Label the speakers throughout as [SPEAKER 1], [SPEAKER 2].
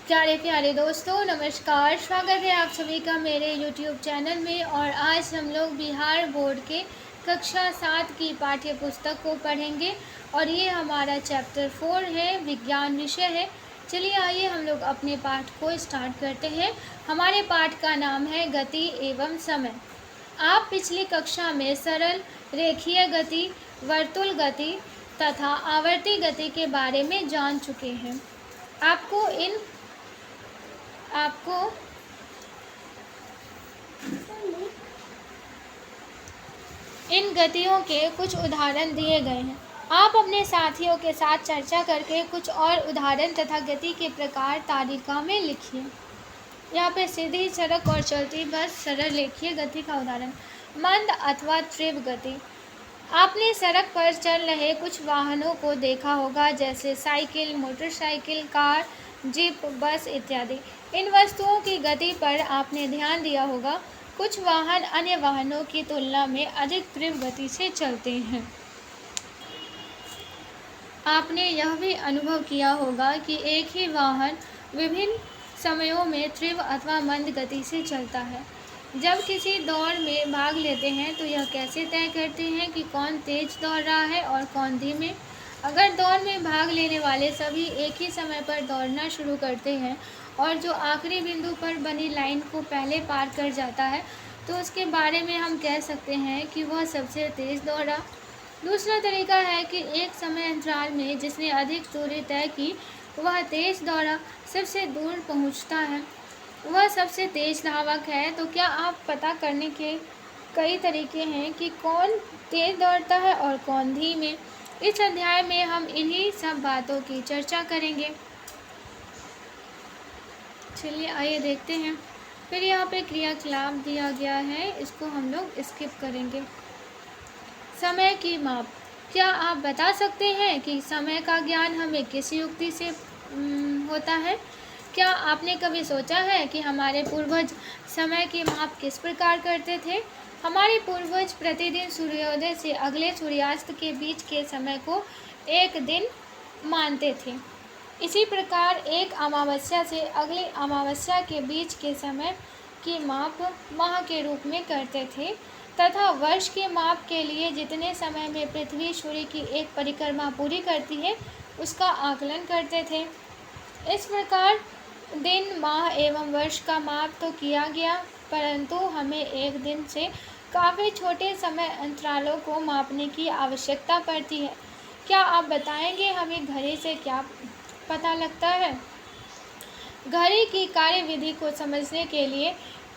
[SPEAKER 1] प्यारे प्यारे दोस्तों, नमस्कार। स्वागत है आप सभी का मेरे YouTube चैनल में। और आज हम लोग बिहार बोर्ड के कक्षा 7 की पाठ्य पुस्तक को पढ़ेंगे और ये हमारा चैप्टर 4 है, विज्ञान विषय है। चलिए आइए हम लोग अपने पाठ को स्टार्ट करते हैं। हमारे पाठ का नाम है गति एवं समय। आप पिछली कक्षा में सरल, रेखीय गति, वर्तुल गति तथा आवर्ती गति के बारे में जान चुके हैं। आपको इन गतियों के कुछ उदाहरण दिए गए हैं। आप अपने साथियों के साथ चर्चा करके कुछ और उदाहरण तथा गति के प्रकार तालिका में लिखिए। यहाँ पे सीधी सड़क और चलती बस, सरल रेखीय गति का उदाहरण। मंद अथवा तीव्र गति। आपने सड़क पर चल रहे कुछ वाहनों को देखा होगा, जैसे साइकिल, मोटरसाइकिल, कार, जीप, बस इत्यादि। इन वस्तुओं की गति पर आपने ध्यान दिया होगा। कुछ वाहन अन्य वाहनों की तुलना में अधिक तीव्र गति से चलते हैं। आपने यह भी अनुभव किया होगा कि एक ही वाहन विभिन्न समयों में तीव्र अथवा मंद गति से चलता है। जब किसी दौड़ में भाग लेते हैं तो यह कैसे तय करते हैं कि कौन तेज दौड़ रहा है और कौन धीमे? अगर दौड़ में भाग लेने वाले सभी एक ही समय पर दौड़ना शुरू करते हैं और जो आखिरी बिंदु पर बनी लाइन को पहले पार कर जाता है, तो उसके बारे में हम कह सकते हैं कि वह सबसे तेज दौड़ा। दूसरा तरीका है कि एक समय अंतराल में जिसने अधिक दूरी तय की वह तेज दौड़ा, सबसे दूर पहुंचता है, वह सबसे तेज धावक है। तो क्या आप पता करने के कई तरीके हैं कि कौन तेज दौड़ता है और कौन धीमे? इस अध्याय में हम इन्हीं सब बातों की चर्चा करेंगे। चलिए आइए देखते हैं। फिर यहाँ पे क्रियाकलाप दिया गया है, इसको हम लोग स्किप करेंगे। समय की माप। क्या आप बता सकते हैं कि समय का ज्ञान हमें किस युक्ति से होता है? क्या आपने कभी सोचा है कि हमारे पूर्वज समय की माप किस प्रकार करते थे? हमारे पूर्वज प्रतिदिन सूर्योदय से अगले सूर्यास्त के बीच के समय को एक दिन मानते थे। इसी प्रकार एक अमावस्या से अगली अमावस्या के बीच के समय की माप माह के रूप में करते थे तथा वर्ष के माप के लिए जितने समय में पृथ्वी सूर्य की एक परिक्रमा पूरी करती है उसका आकलन करते थे। इस प्रकार दिन, माह एवं वर्ष का माप तो किया गया, परंतु हमें एक दिन से काफ़ी छोटे समय अंतरालों को मापने की आवश्यकता पड़ती है। क्या आप बताएंगे हमें घड़ी से क्या पता लगता है? घड़ी की कार्यविधि को समझने के लिए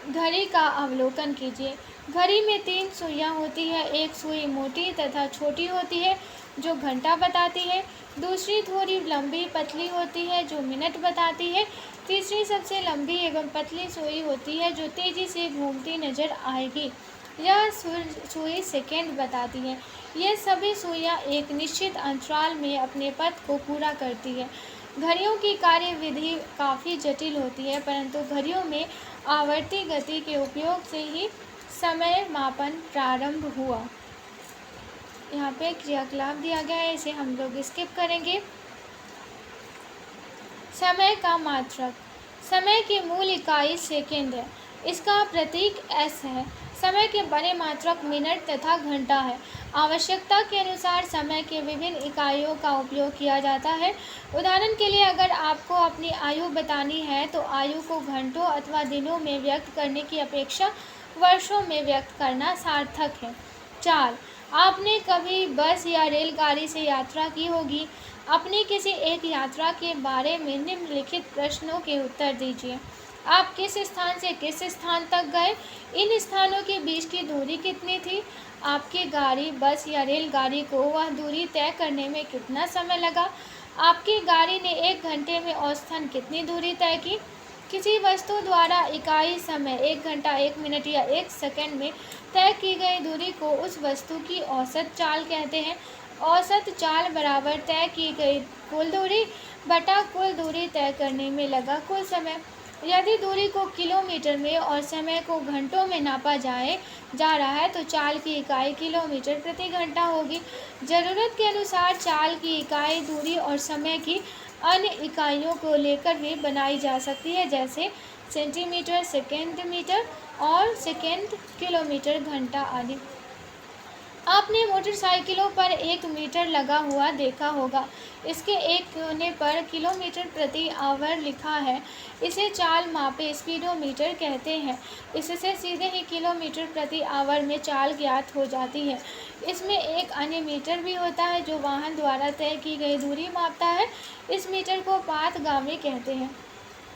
[SPEAKER 1] घड़ी का अवलोकन कीजिए। घड़ी में 3 सुइयां होती है। एक सुई मोटी तथा छोटी होती है जो घंटा बताती है, दूसरी थोड़ी लंबी पतली होती है जो मिनट बताती है, तीसरी सबसे लंबी एवं पतली सुई होती है जो तेजी से घूमती नजर आएगी, यह सुई सेकेंड बताती है। ये सभी सुइयां एक निश्चित अंतराल में अपने पथ को पूरा करती है। घड़ियों की कार्यविधि काफ़ी जटिल होती है, परंतु घड़ियों में आवर्ती गति के उपयोग से ही समय मापन प्रारंभ हुआ। यहाँ पे क्रियाकलाप दिया गया है, इसे हम लोग स्किप करेंगे। समय का मात्रक। समय की मूल इकाई सेकेंड है। इसका प्रतीक S है। समय के बड़े मात्रक मिनट तथा घंटा है। आवश्यकता के अनुसार समय के विभिन्न इकाइयों का उपयोग किया जाता है। उदाहरण के लिए अगर आपको अपनी आयु बतानी है तो आयु को घंटों अथवा दिनों में व्यक्त करने की अपेक्षा वर्षों में व्यक्त करना सार्थक है। 4. आपने कभी बस या रेलगाड़ी से यात्रा की होगी। अपनी किसी एक यात्रा के बारे में निम्नलिखित प्रश्नों के उत्तर दीजिए। आप किस स्थान से किस स्थान तक गए? इन स्थानों के बीच की दूरी कितनी थी? आपकी गाड़ी, बस या रेलगाड़ी को वह दूरी तय करने में कितना समय लगा? आपकी गाड़ी ने 1 घंटे में औसतन कितनी दूरी तय की? किसी वस्तु द्वारा इकाई समय 1 घंटा, 1 मिनट या 1 सेकंड में तय की गई दूरी को उस वस्तु की औसत चाल कहते हैं। औसत चाल बराबर तय की गई कुल दूरी बटा कुल दूरी तय करने में लगा कुल समय। यदि दूरी को किलोमीटर में और समय को घंटों में नापा जा रहा है तो चाल की इकाई किलोमीटर प्रति घंटा होगी। ज़रूरत के अनुसार चाल की इकाई दूरी और समय की अन्य इकाइयों को लेकर भी बनाई जा सकती है, जैसे सेंटीमीटर, सेकेंड मीटर और सेकेंड किलोमीटर, घंटा आदि। आपने मोटरसाइकिलों पर 1 मीटर लगा हुआ देखा होगा। इसके एक कोने पर किलोमीटर प्रति आवर लिखा है। इसे चाल मापे स्पीडोमीटर कहते हैं। इससे सीधे ही किलोमीटर प्रति आवर में चाल ज्ञात हो जाती है। इसमें एक अन्य मीटर भी होता है जो वाहन द्वारा तय की गई दूरी मापता है। इस मीटर को पाथगामी कहते हैं।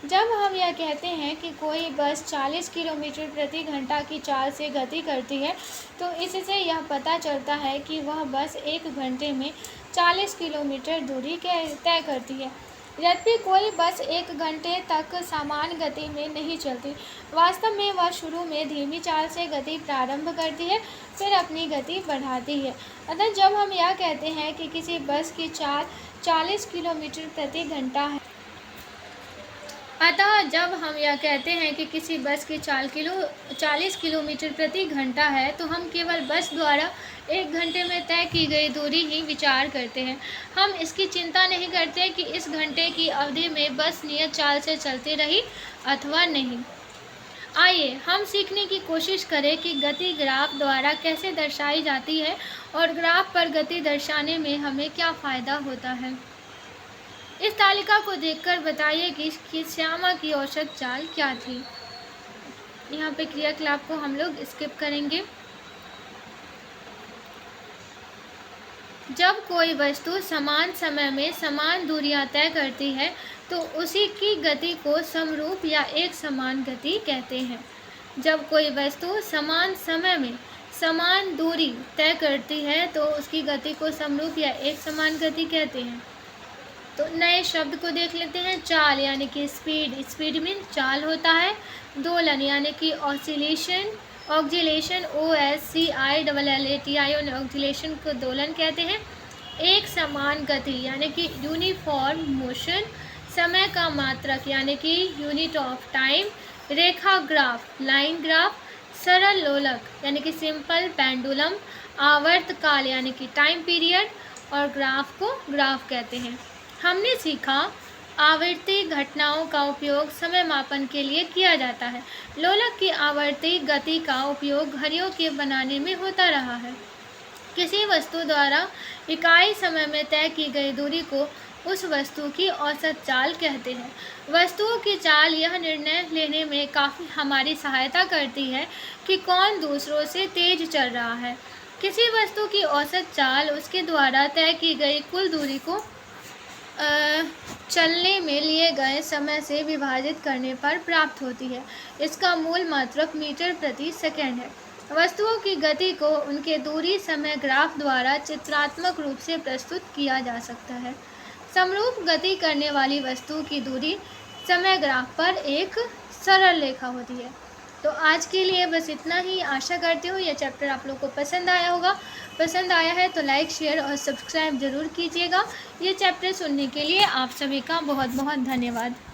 [SPEAKER 1] जब हम यह कहते हैं कि कोई बस 40 किलोमीटर प्रति घंटा की चाल से गति करती है, तो इससे यह पता चलता है कि वह बस 1 घंटे में 40 किलोमीटर दूरी तय करती है। यद्यपि कोई बस 1 घंटे तक समान गति में नहीं चलती। वास्तव में वह शुरू में धीमी चाल से गति प्रारंभ करती है, फिर अपनी गति बढ़ाती है। अतः जब हम यह कहते हैं कि किसी बस की चाल 40 किलोमीटर प्रति घंटा है, अतः जब हम यह कहते हैं कि किसी बस की 40 किलोमीटर प्रति घंटा है, तो हम केवल बस द्वारा 1 घंटे में तय की गई दूरी ही विचार करते हैं। हम इसकी चिंता नहीं करते कि इस घंटे की अवधि में बस नियत चाल से चलती रही अथवा नहीं। आइए हम सीखने की कोशिश करें कि गति ग्राफ द्वारा कैसे दर्शाई जाती है और ग्राफ पर गति दर्शाने में हमें क्या फ़ायदा होता है। इस तालिका को देखकर बताइए कि श्यामा की औसत चाल क्या थी। यहाँ पे क्रियाकलाप को हम लोग स्किप करेंगे। जब कोई वस्तु समान समय में समान दूरियां तय करती है, तो उसी की गति को समरूप या एक समान गति कहते हैं। जब कोई वस्तु समान समय में समान दूरी तय करती है, तो उसकी गति को समरूप या एक समान गति कहते हैं। तो नए शब्द को देख लेते हैं। चाल यानी कि स्पीड, स्पीड मीन चाल होता है। दोलन यानी कि ऑसिलेशन, ऑक्जिलेशन, OSCILLATION, ऑक्जिलेशन को दोलन कहते हैं। एक समान गति यानी कि यूनिफॉर्म मोशन। समय का मात्रक यानी कि unit of time. Rekha graph, line graph. सरल लोलक यानी कि सिंपल पेंडुलम। आवर्तकाल यानी कि टाइम पीरियड, और ग्राफ को ग्राफ कहते हैं। हमने सीखा आवर्ती घटनाओं का उपयोग समय मापन के लिए किया जाता है। लोलक की आवर्ती गति का उपयोग घड़ियों के बनाने में होता रहा है। किसी वस्तु द्वारा इकाई समय में तय की गई दूरी को उस वस्तु की औसत चाल कहते हैं। वस्तुओं की चाल यह निर्णय लेने में काफ़ी हमारी सहायता करती है कि कौन दूसरों से तेज चल रहा है। किसी वस्तु की औसत चाल उसके द्वारा तय की गई कुल दूरी को चलने में लिए गए समय से विभाजित करने पर प्राप्त होती है। इसका मूल मात्रक मीटर प्रति सेकंड है। वस्तुओं की गति को उनके दूरी समय ग्राफ द्वारा चित्रात्मक रूप से प्रस्तुत किया जा सकता है। समरूप गति करने वाली वस्तु की दूरी समय ग्राफ पर एक सरल रेखा होती है। तो आज के लिए बस इतना ही। आशा करती हूँ यह चैप्टर आप लोग को पसंद आया होगा। पसंद आया है तो लाइक, शेयर और सब्सक्राइब ज़रूर कीजिएगा। ये चैप्टर सुनने के लिए आप सभी का बहुत बहुत धन्यवाद।